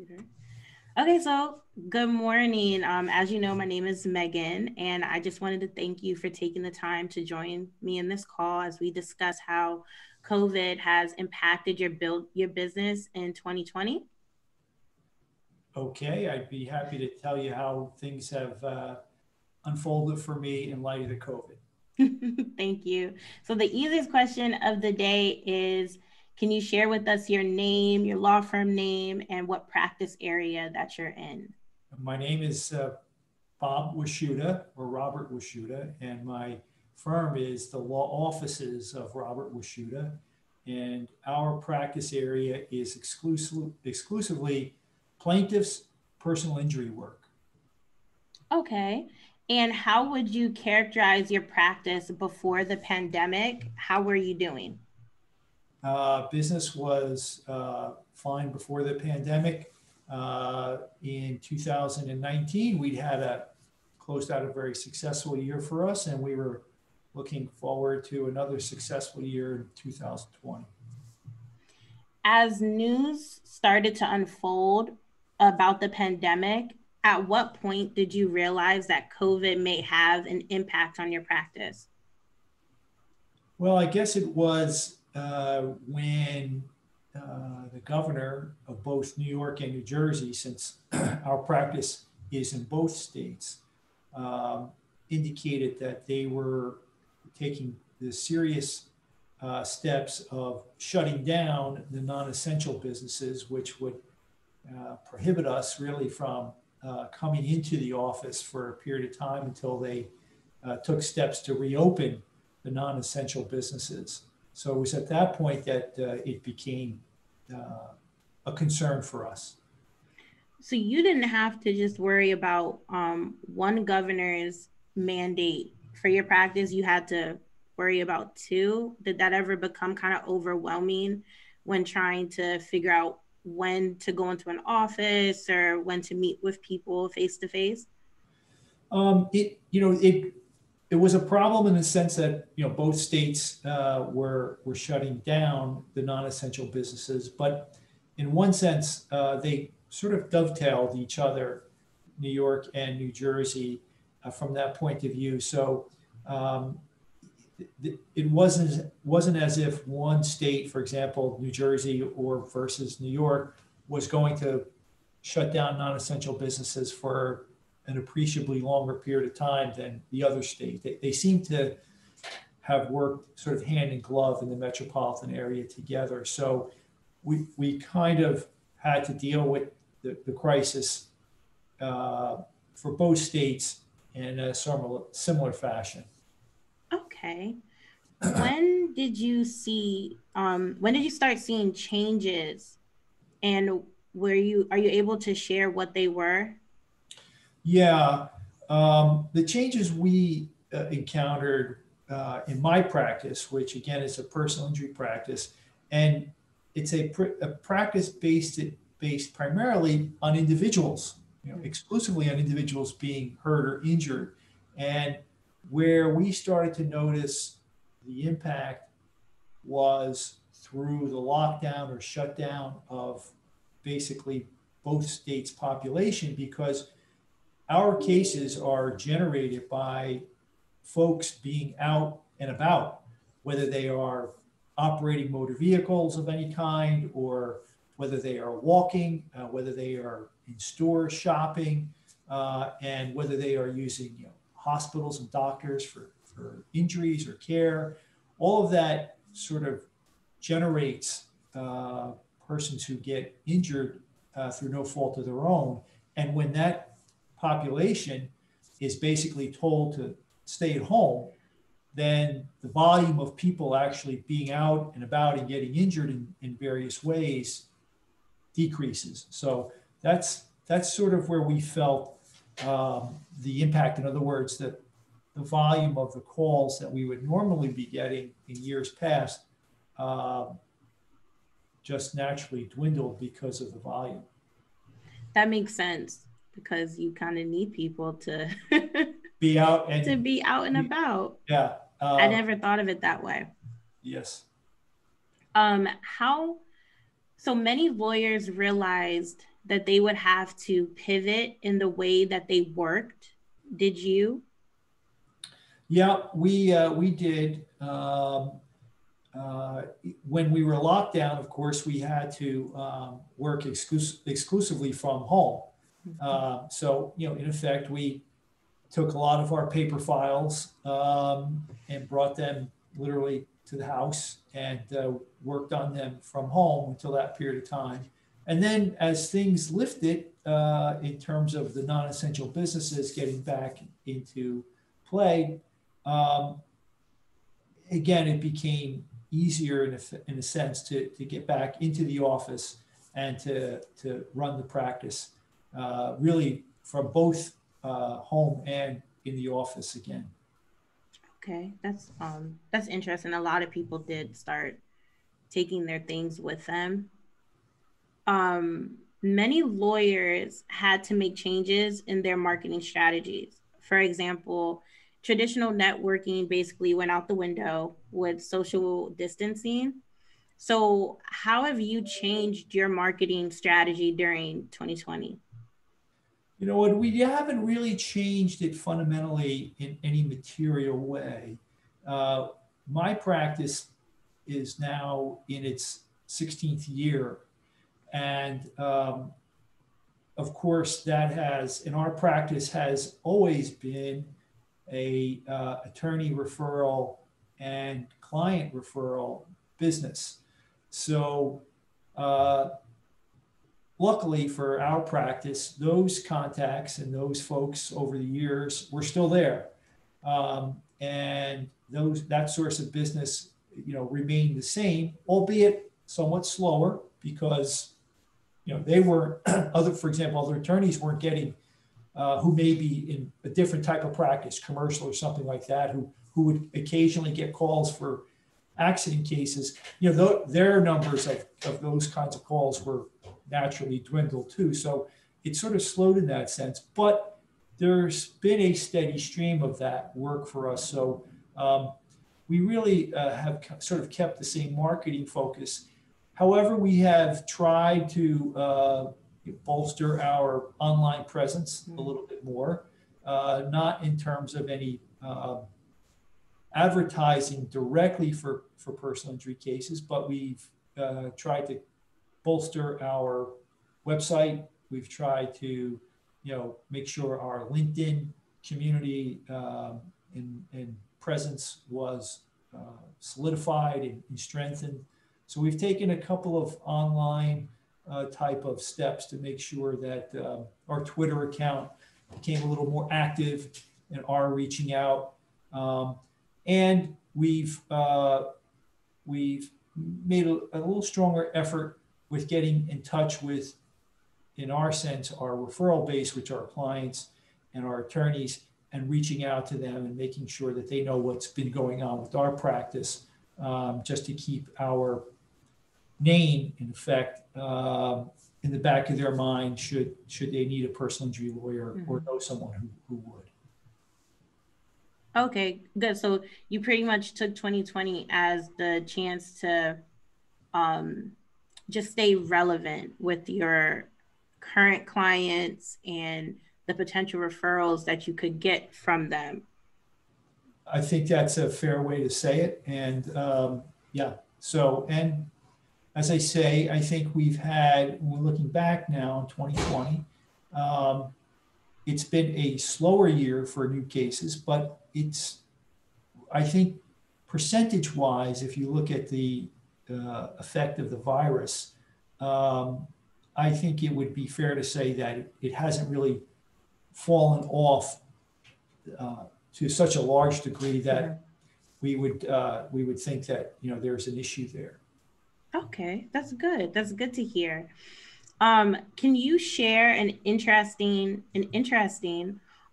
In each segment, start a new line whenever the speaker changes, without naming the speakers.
Computer. Okay, so good morning. As you know, my name is Megan, and I just wanted to thank you for taking the time to join me in this call as we discuss how COVID has impacted your business in 2020.
Okay, I'd be happy to tell you how things have unfolded for me in light of the COVID.
Thank you. So the easiest question of the day is, can you share with us your name, your law firm name, and what practice area that you're in?
My name is Bob Washuta, or Robert Washuta, and my firm is the law offices of Robert Washuta, and our practice area is exclusively plaintiffs' personal injury work.
Okay. And how would you characterize your practice before the pandemic? How were you doing?
Business was fine before the pandemic. In 2019, we'd had closed out a very successful year for us, and we were looking forward to another successful year in 2020.
As news started to unfold about the pandemic, at what point did you realize that COVID may have an impact on your practice?
Well, I guess it was when the governor of both New York and New Jersey, since our practice is in both states, um, indicated that they were taking the serious steps of shutting down the non-essential businesses, which would prohibit us really from coming into the office for a period of time until they took steps to reopen the non-essential businesses. So it was at that point that it became a concern for us.
So you didn't have to just worry about one governor's mandate for your practice. You had to worry about two. Did that ever become kind of overwhelming when trying to figure out when to go into an office or when to meet with people face to face?
It was a problem in the sense that both states were shutting down the non-essential businesses, but in one sense they sort of dovetailed each other, New York and New Jersey, from that point of view. So um, it wasn't as if one state, for example, New Jersey or versus New York, was going to shut down non-essential businesses for an appreciably longer period of time than the other state. They seem to have worked sort of hand in glove in the metropolitan area together. So we kind of had to deal with the crisis for both states in a similar fashion.
Okay. When did you start seeing changes, and are you able to share what they were?
Yeah, the changes we encountered in my practice, which again is a personal injury practice, and it's a practice based primarily on individuals, exclusively on individuals being hurt or injured, and where we started to notice the impact was through the lockdown or shutdown of basically both states' population, because our cases are generated by folks being out and about, whether they are operating motor vehicles of any kind, or whether they are walking, whether they are in stores shopping, and whether they are using hospitals and doctors for injuries or care. All of that sort of generates persons who get injured through no fault of their own. And when that population is basically told to stay at home, then the volume of people actually being out and about and getting injured in various ways decreases. So that's sort of where we felt the impact. In other words, that the volume of the calls that we would normally be getting in years past uh, just naturally dwindled because of the volume.
That makes sense because you kind of need people to
Be out
to
and
be out and about.
yeah,
I never thought of it that way.
yes.
How so many lawyers realized that they would have to pivot in the way that they worked? Did you?
Yeah, we did. When we were locked down, of course, we had to work exclusively from home. So, in effect, we took a lot of our paper files and brought them literally to the house and worked on them from home until that period of time. And then as things lifted in terms of the non-essential businesses getting back into play, um, again, it became easier in a sense to get back into the office and to run the practice really from both home and in the office again.
Okay, that's interesting. A lot of people did start taking their things with them. Many lawyers had to make changes in their marketing strategies. For example, traditional networking basically went out the window with social distancing. So, how have you changed your marketing strategy during 2020?
What we haven't really changed it fundamentally in any material way. Uh, my practice is now in its 16th year. And of course, that has, in our practice, has always been a attorney referral and client referral business. So uh, luckily for our practice, those contacts and those folks over the years were still there. And that source of business, remained the same, albeit somewhat slower because, they were for example, other attorneys weren't getting, who may be in a different type of practice, commercial or something like that, who would occasionally get calls for accident cases. Their numbers of those kinds of calls were naturally dwindled too. So it sort of slowed in that sense, but there's been a steady stream of that work for us. So we really have sort of kept the same marketing focus. However, we have tried to bolster our online presence a little bit more, not in terms of any advertising directly for personal injury cases, but we've tried to bolster our website. We've tried to, make sure our LinkedIn community and presence was solidified and strengthened. So we've taken a couple of online type of steps to make sure that our Twitter account became a little more active and are reaching out. And we've made a little stronger effort with getting in touch with, in our sense, our referral base, which are clients and our attorneys, and reaching out to them and making sure that they know what's been going on with our practice, just to keep our name, in effect, in the back of their mind should they need a personal injury lawyer or know someone who would.
Okay, good. So you pretty much took 2020 as the chance to um, just stay relevant with your current clients and the potential referrals that you could get from them.
I think that's a fair way to say it. And yeah, so, and as I say, I think we've had, when we're looking back now in 2020, it's been a slower year for new cases, but it's, I think, percentage wise, if you look at the effect of the virus, I think it would be fair to say that it hasn't really fallen off to such a large degree that we would think that there's an issue there.
Okay, that's good. That's good to hear. Can you share an interesting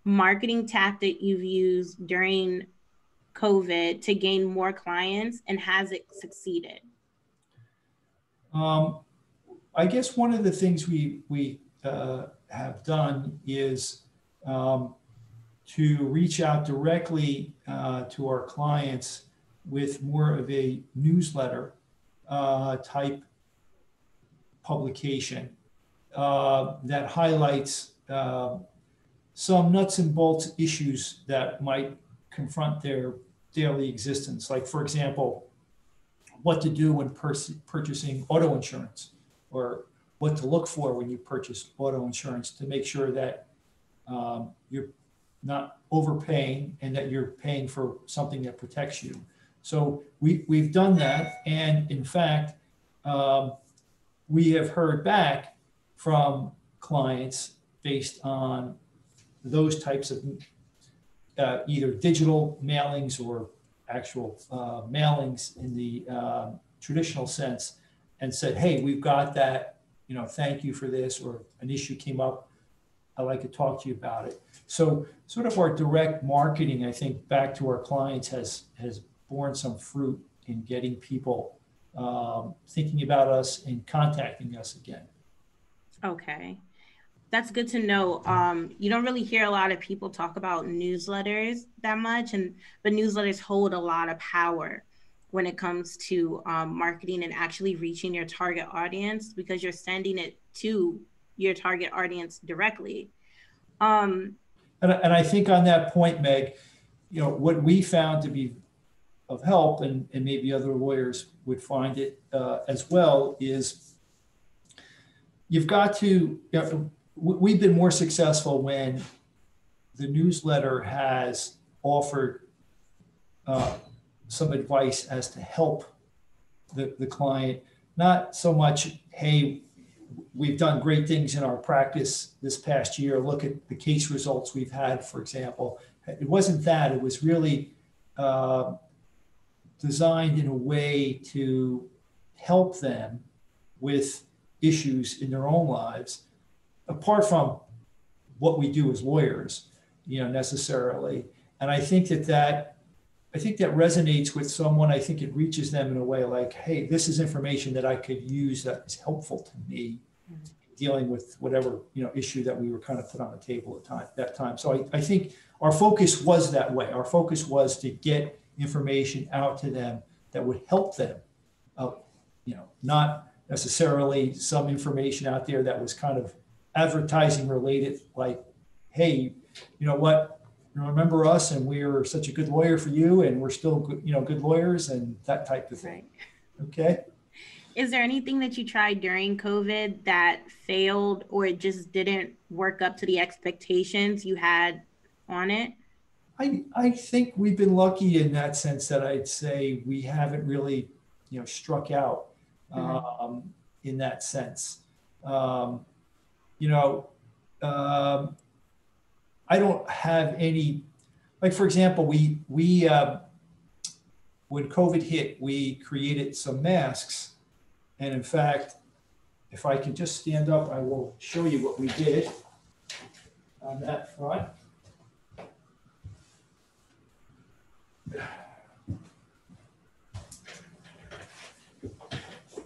marketing tactic you've used during COVID to gain more clients, and has it succeeded?
I guess one of the things we have done is to reach out directly to our clients with more of a newsletter type publication. that highlights some nuts and bolts issues that might confront their daily existence. Like, for example, what to do when purchasing auto insurance, or what to look for when you purchase auto insurance to make sure that you're not overpaying and that you're paying for something that protects you. So we've done that. And in fact, we have heard back from clients based on those types of either digital mailings or actual mailings in the traditional sense, and said, hey, we've got that, thank you for this, or an issue came up, I'd like to talk to you about it. So sort of our direct marketing, I think, back to our clients has borne some fruit in getting people thinking about us and contacting us again.
Okay. That's good to know. You don't really hear a lot of people talk about newsletters that much, but newsletters hold a lot of power when it comes to marketing and actually reaching your target audience, because you're sending it to your target audience directly.
And I think on that point, Meg, what we found to be of help, and maybe other lawyers would find it as well, is you've got to, we've been more successful when the newsletter has offered some advice as to help the client, not so much, hey, we've done great things in our practice this past year, look at the case results we've had, for example. It wasn't that. It was really designed in a way to help them with issues in their own lives, apart from what we do as lawyers, necessarily. And I think that resonates with someone. I think it reaches them in a way like, hey, this is information that I could use that is helpful to me dealing with whatever, issue that we were kind of put on the table at that time. So I think our focus was that way. Our focus was to get information out to them that would help them, not necessarily some information out there that was kind of advertising related, like, hey, you know what, remember us, and we're such a good lawyer for you, and we're still good, good lawyers, and that type of thing. Right. Okay.
Is there anything that you tried during COVID that failed, or it just didn't work up to the expectations you had on it?
I think we've been lucky in that sense that I'd say we haven't really, struck out in that sense. I don't have any, like, for example, we when COVID hit, we created some masks. And in fact, if I can just stand up, I will show you what we did on that front.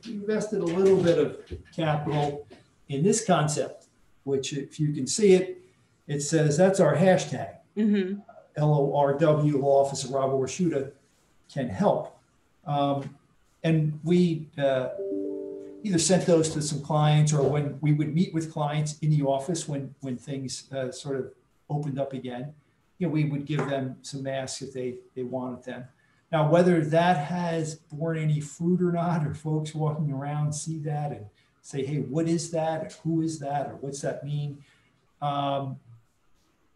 We invested a little bit of capital in this concept, which, if you can see it, it says that's our hashtag. Mm-hmm. LORW, Law Office of Robert Washuta, can help. And we either sent those to some clients, or when we would meet with clients in the office when things sort of opened up again, we would give them some masks if they wanted them. Now, whether that has borne any fruit or not, or folks walking around see that and say, hey, what is that? Or who is that? Or what's that mean? I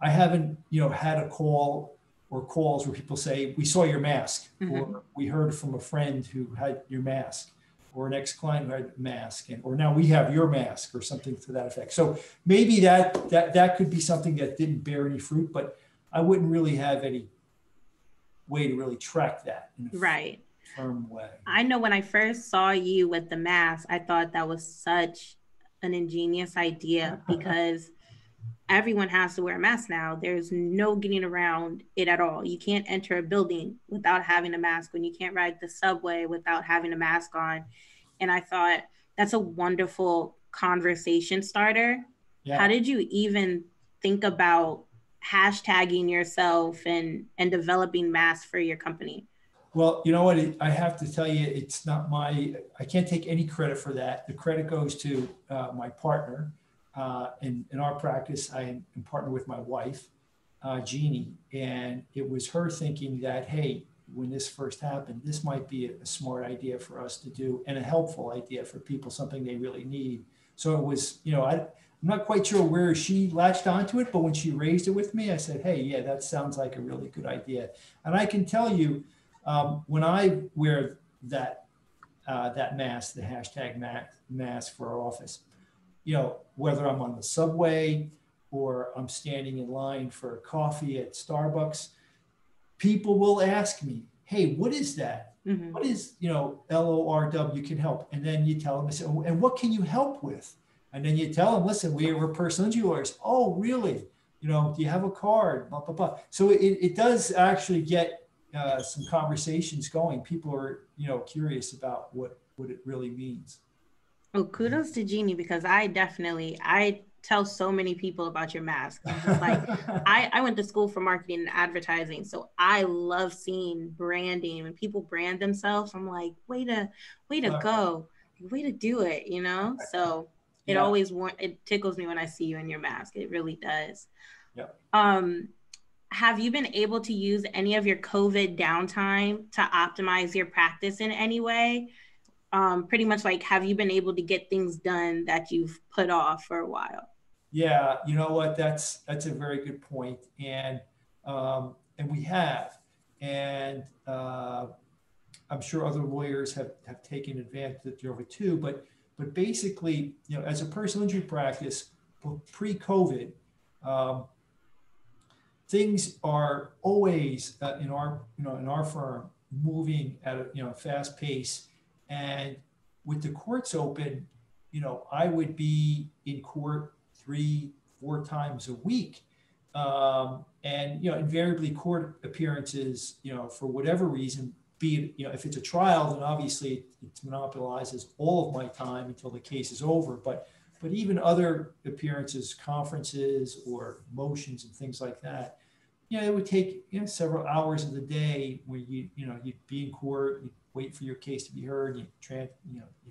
haven't, had a call or calls where people say, we saw your mask, mm-hmm. or we heard from a friend who had your mask, or an ex-client who had a mask, or now we have your mask, or something to that effect. So maybe that could be something that didn't bear any fruit, but I wouldn't really have any way to really track that in a
right.
firm way.
I know when I first saw you with the mask, I thought that was such an ingenious idea, because everyone has to wear a mask now. There's no getting around it at all. You can't enter a building without having a mask on. You can't ride the subway without having a mask on. And I thought that's a wonderful conversation starter. Yeah. How did you even think about hashtagging yourself and developing masks for your company?
Well, you know what? I have to tell you, it's not I can't take any credit for that. The credit goes to my partner, in our practice, I am partnered with my wife, Jeannie, and it was her thinking that, hey, when this first happened, this might be a smart idea for us to do and a helpful idea for people, something they really need. So it was, I'm not quite sure where she latched onto it, but when she raised it with me, I said, hey, yeah, that sounds like a really good idea. And I can tell you, when I wear that mask, the hashtag mask for our office, whether I'm on the subway or I'm standing in line for coffee at Starbucks, people will ask me, hey, what is that?
Mm-hmm.
What is, LORW can help? And then you tell them, I say, oh, and what can you help with? And then you tell them, listen, we're personal injury lawyers. Oh, really? Do you have a card? Blah, blah, blah. So it does actually get some conversations going. People are, curious about what it really means.
Oh, kudos to Jeannie, because I tell so many people about your mask. I'm just like, I went to school for marketing and advertising. So I love seeing branding. When people brand themselves, I'm like, way to go. Way to do it, So
Yeah.
it tickles me when I see you in your mask. It really does.
Yeah.
Have you been able to use any of your COVID downtime to optimize your practice in any way? Pretty much like, have you been able to get things done that you've put off for a while?
Yeah, you know what? That's a very good point, and we have, and I'm sure other lawyers have taken advantage of it too. But basically, as a personal injury practice pre-COVID, um, things are always in our firm moving at a fast pace, and with the courts open, I would be in court 3-4 times a week, and invariably court appearances, for whatever reason, be it if it's a trial, then obviously it monopolizes all of my time until the case is over, but even other appearances, conferences or motions and things like that, it would take several hours of the day where you'd be in court, you'd wait for your case to be heard, you'd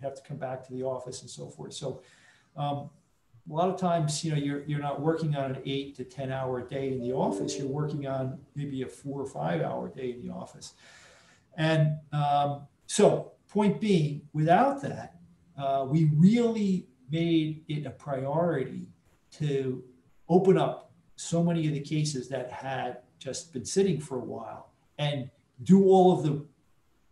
have to come back to the office and so forth. So a lot of times, you're not working on an 8 to 10 hour day in the office. You're working on maybe a 4 or 5 hour day in the office. And so, point being, without that, we really made it a priority to open up so many of the cases that had just been sitting for a while and do all of the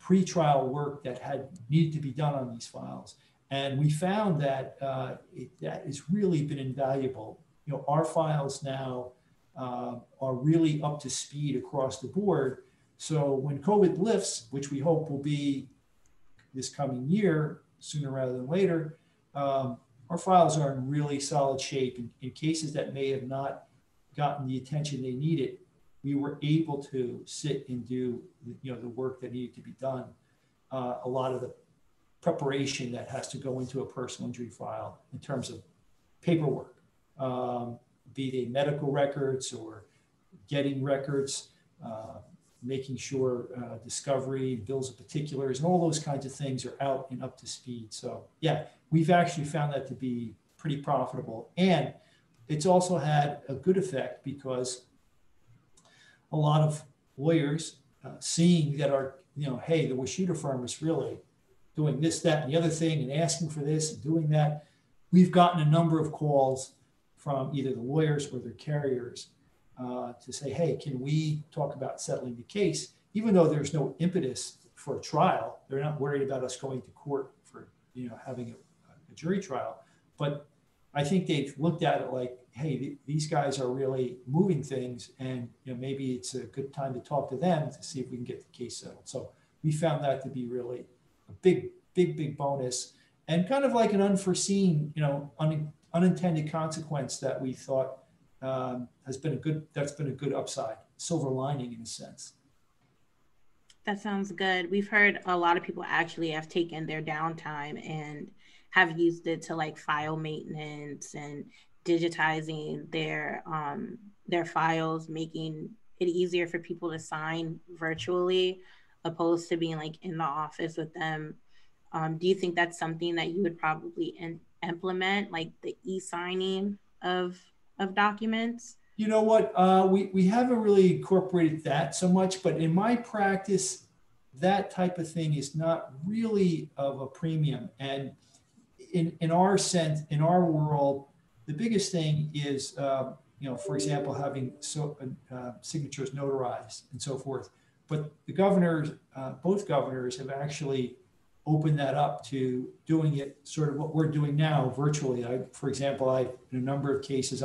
pre-trial work that had needed to be done on these files. And we found that that has really been invaluable. Our files now are really up to speed across the board. So when COVID lifts, which we hope will be this coming year, sooner rather than later, our files are in really solid shape. In cases that may have not gotten the attention they needed, we were able to sit and do the work that needed to be done. A lot of the preparation that has to go into a personal injury file in terms of paperwork, be they medical records or getting records, making sure discovery, bills of particulars, and all those kinds of things are out and up to speed. So yeah, we've actually found that to be pretty profitable. And it's also had a good effect because a lot of lawyers seeing that hey, the Washuta firm is really doing this, that, and the other thing, and asking for this and doing that. We've gotten a number of calls from either the lawyers or their carriers to say, hey, can we talk about settling the case? Even though there's no impetus for a trial, they're not worried about us going to court for having a jury trial. But I think they've looked at it like, hey, these guys are really moving things, and maybe it's a good time to talk to them to see if we can get the case settled. So we found that to be really a big bonus, and kind of like an unforeseen, unintended consequence that we thought that's been a good upside, silver lining in a sense.
That sounds good. We've heard a lot of people actually have taken their downtime and have used it to like file maintenance and digitizing their files, making it easier for people to sign virtually opposed to being like in the office with them. Do you think that's something that you would probably implement like the e-signing of documents?
You know what? We haven't really incorporated that so much, but in my practice, that type of thing is not really of a premium. And in our sense, in our world, the biggest thing is, for example, having signatures notarized and so forth. But the governors, both governors, have actually opened that up to doing it sort of what we're doing now virtually. For example, in a number of cases,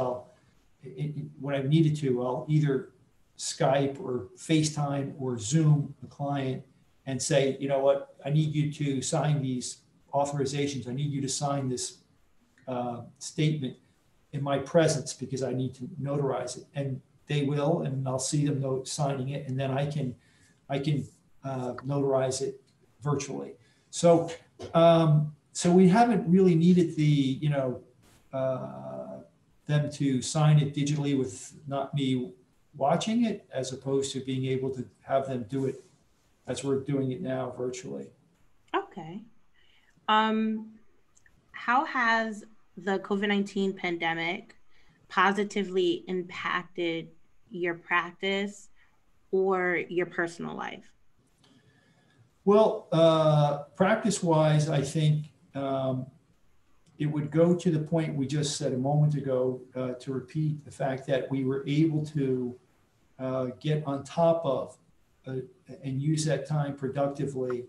when I've needed to, I'll either Skype or FaceTime or Zoom the client and say, you know what, I need you to sign these authorizations. I need you to sign this statement in my presence because I need to notarize it. And they will, and I'll see them signing it, and then I can notarize it virtually. So we haven't really needed them to sign it digitally with not me watching it, as opposed to being able to have them do it as we're doing it now virtually.
Okay. How has the COVID-19 pandemic positively impacted your practice or your personal life?
Well, practice-wise, I think it would go to the point we just said a moment ago, to repeat the fact that we were able to get on top of and use that time productively.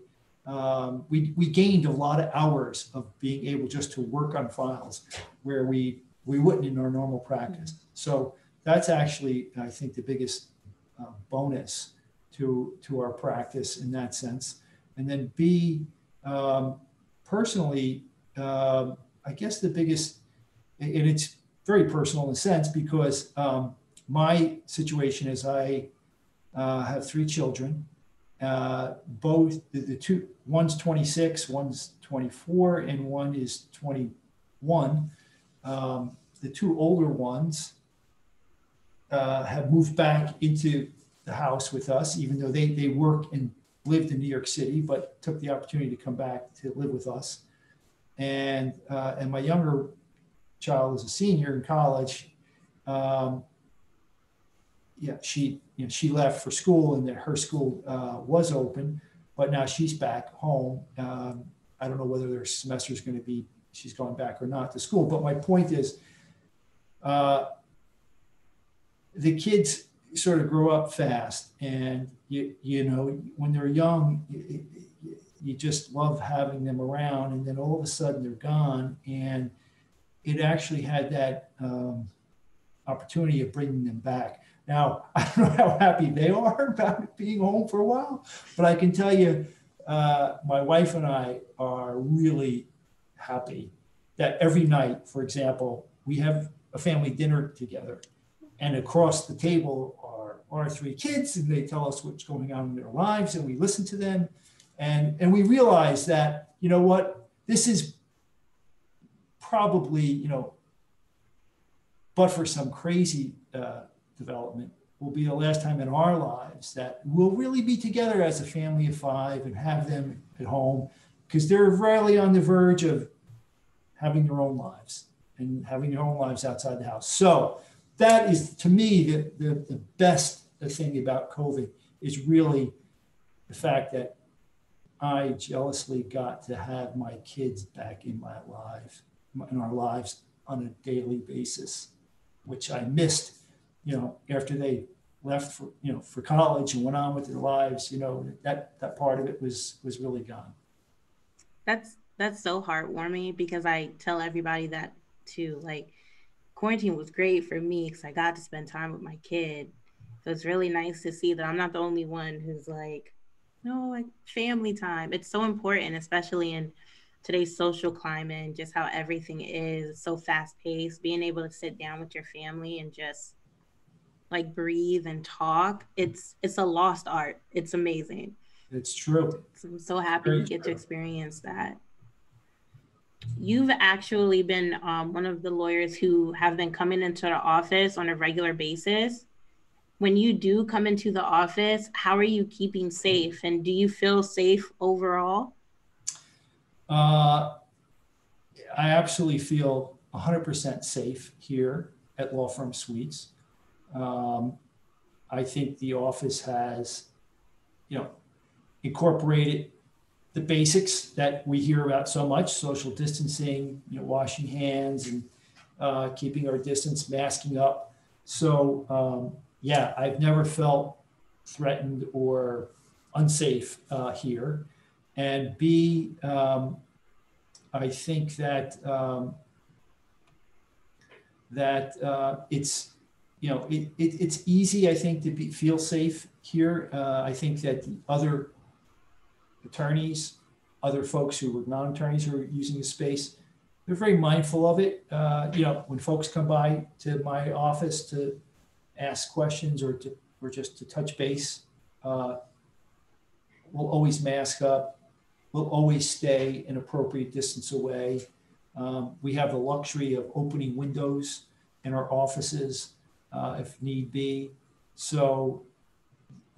We gained a lot of hours of being able just to work on files where we wouldn't in our normal practice. So that's actually, I think, the biggest bonus to our practice in that sense. And then B, personally, I guess the biggest, and it's very personal in a sense, because my situation is I have 3 children. Both the two, one's 26, one's 24, and one is 21. The 2 older ones have moved back into the house with us, even though they work and lived in New York City, but took the opportunity to come back to live with us. And my younger child is a senior in college. She left for school, and her school was open, but now she's back home. I don't know whether their semester is going to be, she's going back or not to school. But my point is, the kids sort of grow up fast, and when they're young, you just love having them around, and then all of a sudden they're gone, and it actually had that opportunity of bringing them back. Now, I don't know how happy they are about being home for a while, but I can tell you, my wife and I are really happy that every night, for example, we have a family dinner together, and across the table are our 3 kids, and they tell us what's going on in their lives, and we listen to them. And we realize that, you know what, this is probably, but for some crazy development, will be the last time in our lives that we'll really be together as a family of 5 and have them at home, because they're rarely on the verge of having their own lives and having their own lives outside the house. So that is, to me, the best thing about COVID is really the fact that I jealously got to have my kids back in our lives on a daily basis, which I missed, after they left for college and went on with their lives. That part of it was really gone.
That's so heartwarming, because I tell everybody that too. Like, quarantine was great for me because I got to spend time with my kid. So it's really nice to see that I'm not the only one who's like, no, like family time. It's so important, especially in today's social climate and just how everything is so fast paced. Being able to sit down with your family and just like breathe and talk, it's a lost art. It's amazing.
It's true.
So I'm so happy you get to experience that. You've actually been one of the lawyers who have been coming into the office on a regular basis. When you do come into the office, how are you keeping safe? And do you feel safe overall?
I absolutely feel 100% safe here at Law Firm Suites. I think the office has, incorporated the basics that we hear about so much: social distancing, washing hands, and keeping our distance, masking up. So yeah, I've never felt threatened or unsafe here. And B, I think that it's it's easy, I think, to feel safe here. I think that the other attorneys, other folks who were non-attorneys who are using the space, they're very mindful of it. When folks come by to my office to ask questions or just to touch base, we'll always mask up. We'll always stay an appropriate distance away. We have the luxury of opening windows in our offices if need be. So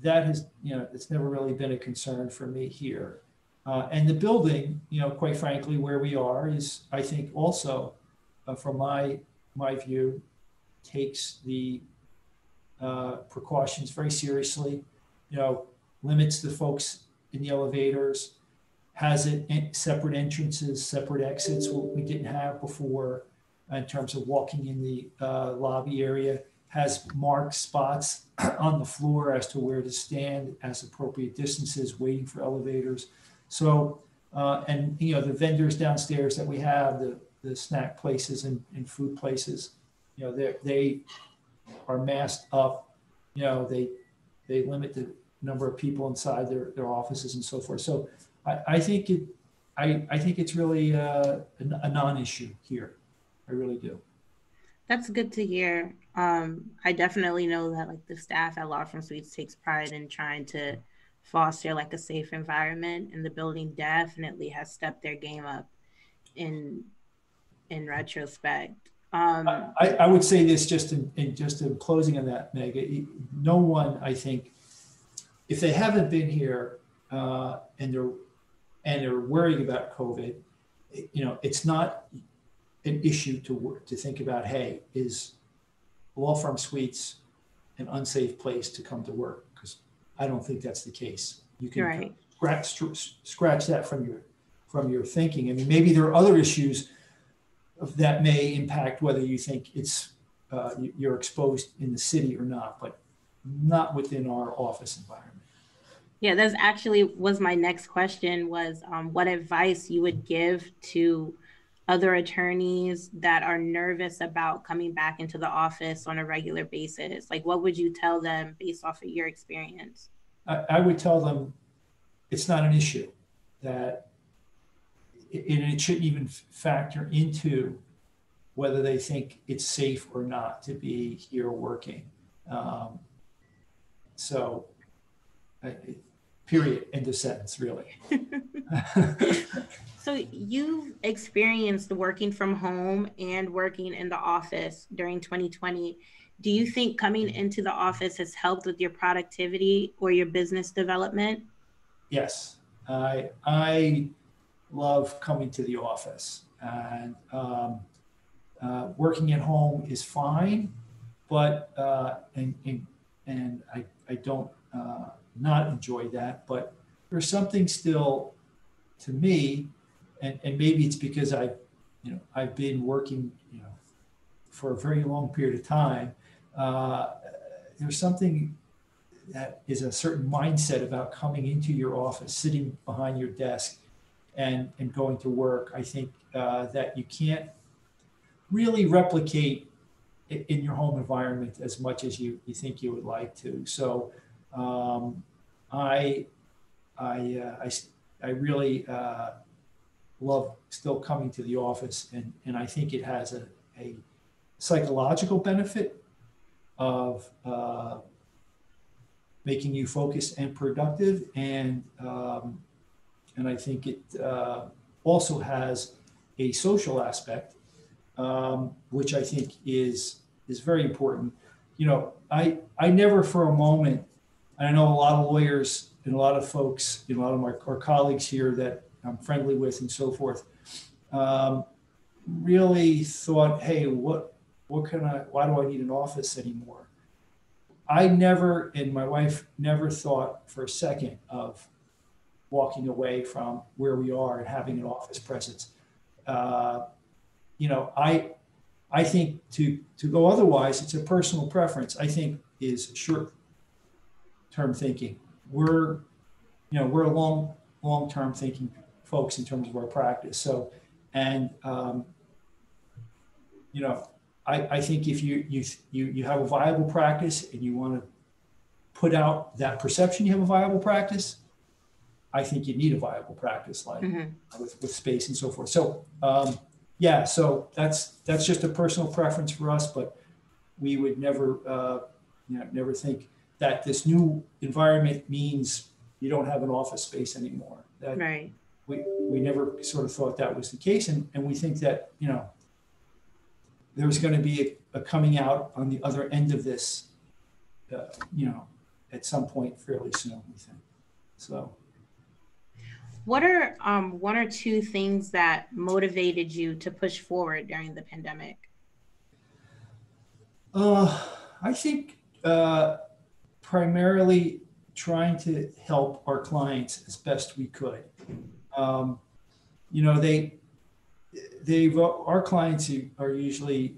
that has, it's never really been a concern for me here. And the building, quite frankly, where we are is, I think, also, from my view, takes the precautions very seriously. Limits the folks in the elevators, has it separate entrances, separate exits, what we didn't have before in terms of walking in the lobby area, has marked spots on the floor as to where to stand as appropriate distances, waiting for elevators. So, and the vendors downstairs that we have, the snack places and food places, they are masked up. They limit the number of people inside their offices and so forth. So I think it's really a non-issue here. I really do.
That's good to hear. I definitely know that like the staff at Law Firm Suites takes pride in trying to foster like a safe environment, and the building definitely has stepped their game up in retrospect.
I would say this just in closing on that, Meg. No one, I think, if they haven't been here and they're worried about COVID, it's not an issue to think about, hey, is Law Firm Suites an unsafe place to come to work? Because I don't think that's the case. You can
right.
scratch that from your thinking. I mean, maybe there are other issues that may impact whether you think it's you're exposed in the city or not, but not within our office environment.
Yeah, that's actually was my next question was what advice you would give to other attorneys that are nervous about coming back into the office on a regular basis? Like, what would you tell them based off of your experience?
I would tell them it's not an issue, that it shouldn't even factor into whether they think it's safe or not to be here working. So, period, end of sentence, really.
So you've experienced working from home and working in the office during 2020. Do you think coming into the office has helped with your productivity or your business development?
Yes, I love coming to the office, and working at home is fine, but and I don't not enjoy that. But there's something still, to me, and maybe it's because I've been working for a very long period of time. There's something that is a certain mindset about coming into your office, sitting behind your desk, and going to work. I think that you can't really replicate in your home environment as much as you think you would like to. So I really love still coming to the office, and I think it has a psychological benefit of making you focused and productive, and I think it also has a social aspect, which I think is very important. I never for a moment, and I know a lot of lawyers and a lot of folks, a lot of our colleagues here that I'm friendly with and so forth, really thought, hey, what why do I need an office anymore? I never, and my wife never thought for a second of walking away from where we are and having an office presence. Uh, I think to go otherwise, it's a personal preference. I think is short term thinking. We're long term thinking folks in terms of our practice. So, and I think if you have a viable practice and you want to put out that perception you have a viable practice, I think you need a viable practice, like with space and so forth. So yeah, so that's just a personal preference for us, but we would never never think that this new environment means you don't have an office space anymore. That
Right.
we never sort of thought that was the case, and we think that there's going to be a coming out on the other end of this, at some point fairly soon, we think. So.
What are one or two things that motivated you to push forward during the pandemic?
I think primarily trying to help our clients as best we could. Our clients are usually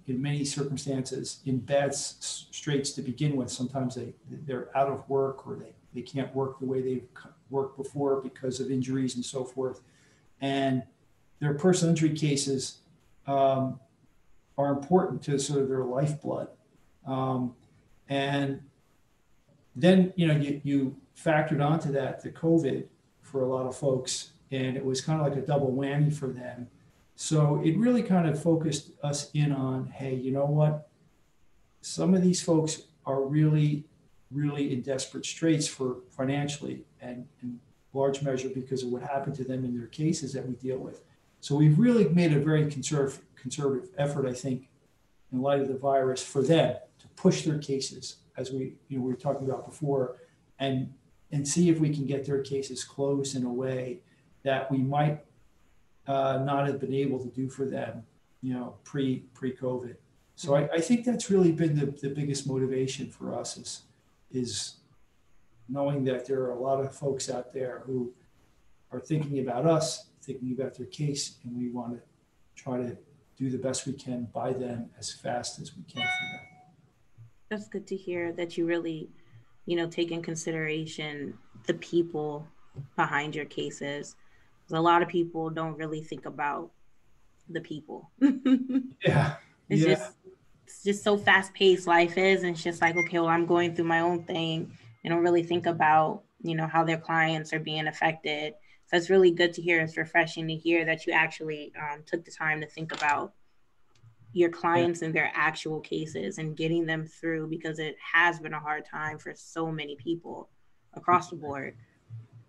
in many circumstances in bad straits to begin with. Sometimes they're out of work, or they can't work the way they've worked before because of injuries and so forth. And their personal injury cases are important to sort of their lifeblood. And then, you factored onto that the COVID for a lot of folks, and it was kind of like a double whammy for them. So it really kind of focused us in on, hey, you know what? Some of these folks are really, really in desperate straits for financially, and in large measure because of what happened to them in their cases that we deal with. So we've really made a very conservative effort, I think, in light of the virus, for them to push their cases, as we were talking about before, and see if we can get their cases closed in a way that we might not have been able to do for them, pre-COVID. So I think that's really been the biggest motivation for us is knowing that there are a lot of folks out there who are thinking about us, thinking about their case, and we want to try to do the best we can by them as fast as we can for them.
That's good to hear that you really, take in consideration the people behind your cases. A lot of people don't really think about the people.
Yeah.
It's
Yeah.
just so fast paced life is, and it's just like, okay, well, I'm going through my own thing. They don't really think about, how their clients are being affected. So it's really good to hear. It's refreshing to hear that you actually took the time to think about your clients and their actual cases and getting them through, because it has been a hard time for so many people across the board.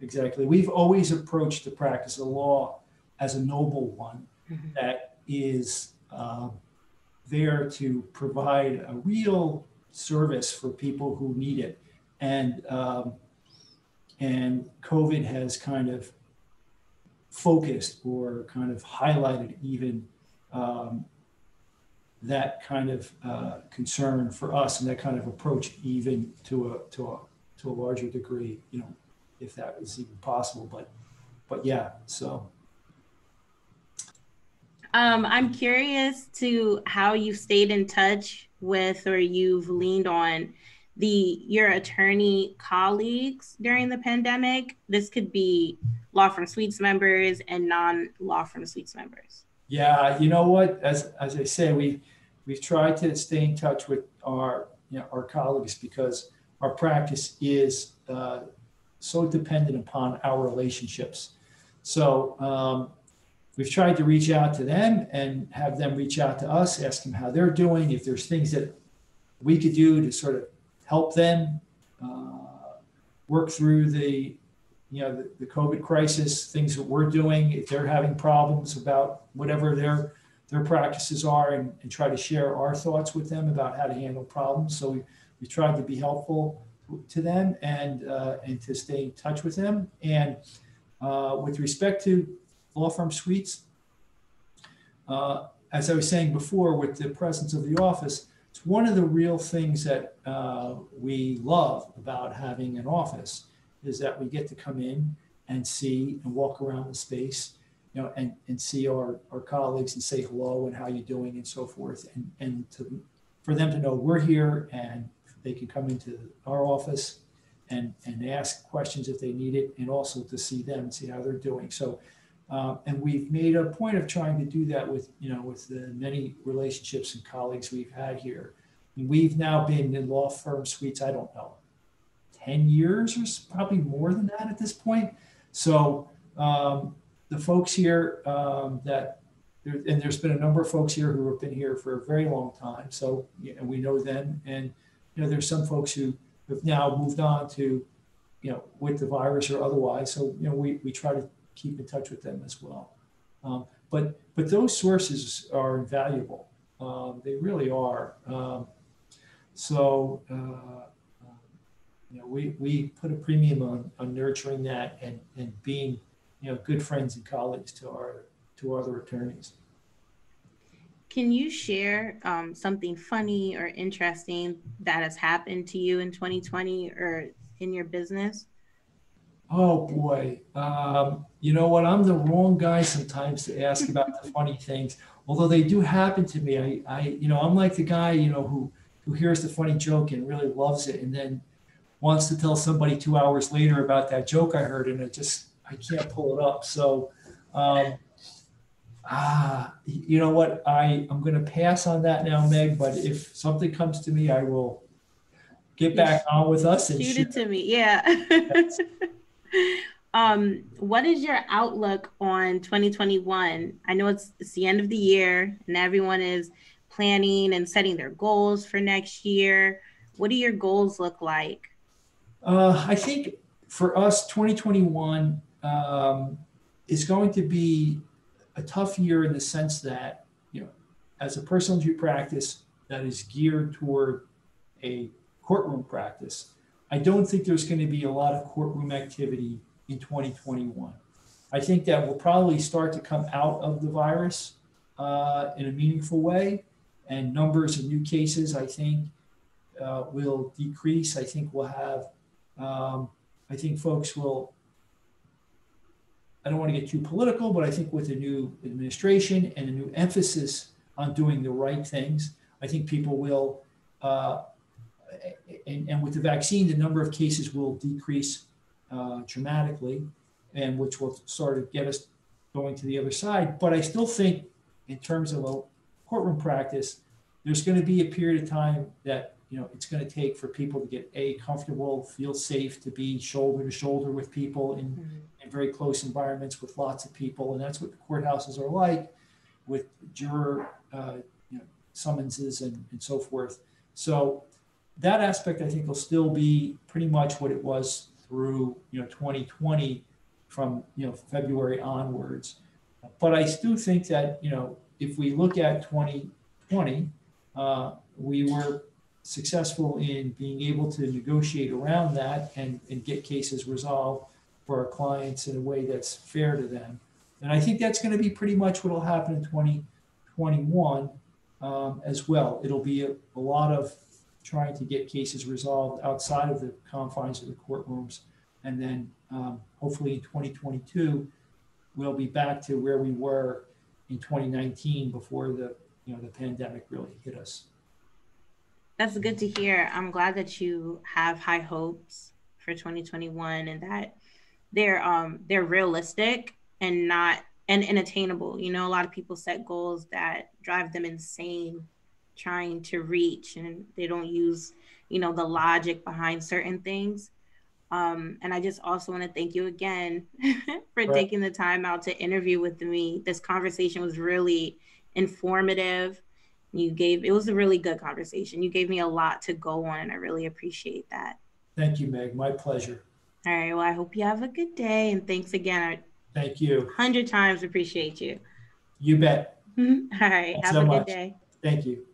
Exactly. We've always approached the practice of law as a noble one that is there to provide a real service for people who need it. And COVID has kind of focused or kind of highlighted even that kind of concern for us, and that kind of approach even to a larger degree, if that was even possible. But yeah, so.
I'm curious to how you've stayed in touch with, or you've leaned on your attorney colleagues during the pandemic. This could be law firm suites members and non-law firm suites members.
Yeah, you know what? As I say, we've tried to stay in touch with our colleagues, because our practice is so dependent upon our relationships. So we've tried to reach out to them and have them reach out to us, ask them how they're doing, if there's things that we could do to sort of help them work through the COVID crisis, things that we're doing, if they're having problems about whatever their practices are, and try to share our thoughts with them about how to handle problems. So we tried to be helpful to them and to stay in touch with them. And with respect to law firm suites, as I was saying before, with the presence of the office, it's one of the real things that we love about having an office is that we get to come in and see and walk around the space, and see our colleagues and say hello and how you're doing and so forth. And for them to know we're here and they can come into our office and ask questions if they need it, and also to see them and see how they're doing. So, and we've made a point of trying to do that with the many relationships and colleagues we've had here. We've now been in law firm suites, I don't know, 10 years or probably more than that at this point. So the folks here there's been a number of folks here who have been here for a very long time. So we know them, and there's some folks who have now moved on to, with the virus or otherwise. So we try to keep in touch with them as well. But those sources are invaluable. They really are. We put a premium on nurturing that and being good friends and colleagues to our other attorneys.
Can you share something funny or interesting that has happened to you in 2020 or in your business?
Oh boy. You know what? I'm the wrong guy sometimes to ask about the funny things, although they do happen to me. I'm like the guy, who hears the funny joke and really loves it, and then wants to tell somebody 2 hours later about that joke I heard, and I can't pull it up. So, you know what? I'm going to pass on that now, Meg, but if something comes to me, I will get back on with us and
shoot it to me. Yeah. What is your outlook on 2021? I know it's the end of the year and everyone is planning and setting their goals for next year. What do your goals look like?
I think for us, 2021 is going to be a tough year in the sense that, as a personal injury practice that is geared toward a courtroom practice, I don't think there's going to be a lot of courtroom activity in 2021. I think that we'll probably start to come out of the virus in a meaningful way, and numbers of new cases, I think, will decrease. I think we'll have, I think folks will, I don't want to get too political, but I think with the new administration and a new emphasis on doing the right things, I think people will, and with the vaccine, the number of cases will decrease dramatically, and which will sort of get us going to the other side. But I still think in terms of a courtroom practice, there's going to be a period of time that, it's going to take for people to get comfortable, feel safe to be shoulder to shoulder with people in very close environments with lots of people. And that's what the courthouses are like, with juror summonses and so forth. So that aspect, I think, will still be pretty much what it was through 2020 from February onwards. But I still think that if we look at 2020, we were successful in being able to negotiate around that and get cases resolved for our clients in a way that's fair to them. And I think that's going to be pretty much what will happen in 2021 as well. It'll be a lot of trying to get cases resolved outside of the confines of the courtrooms. And then hopefully in 2022, we'll be back to where we were in 2019 before the pandemic really hit us.
That's good to hear. I'm glad that you have high hopes for 2021 and that they're realistic and not and attainable. A lot of people set goals that drive them insane trying to reach, and they don't use, the logic behind certain things. And I just also want to thank you again for taking the time out to interview with me. This conversation was really informative. It was a really good conversation. You gave me a lot to go on, and I really appreciate that.
Thank you, Meg. My pleasure.
All right. Well, I hope you have a good day. And thanks again.
Thank you.
100 times appreciate you.
You bet.
All right. Have a good day.
Thank you.